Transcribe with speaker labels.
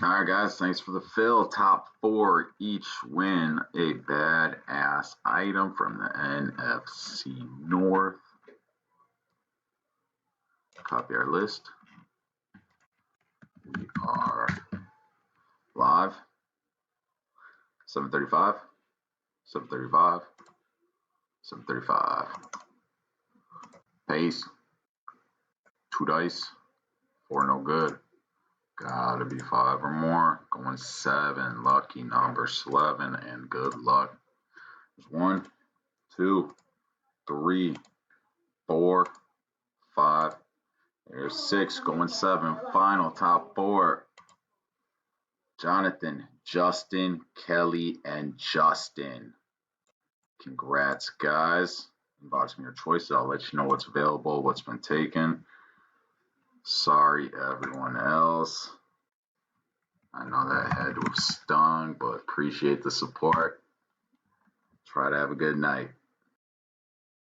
Speaker 1: All right, guys, thanks for the fill. Top four each win a badass item from the NFC North. Copy our list. We are live. 7:35, 7:35, 7:35. Pace. 2 dice. 4 no good. Gotta be 5 or more. Going 7. Lucky number 11 and good luck. There's 1, 2, 3, 4, 5. There's 6. Going 7. Final top 4. Jonathan, Justin, Kelly, and Justin. Congrats, guys. Inbox me your choices. I'll let you know what's available, what's been taken. Sorry, everyone else. I know that had to have stung, but appreciate the support. Try to have a good night.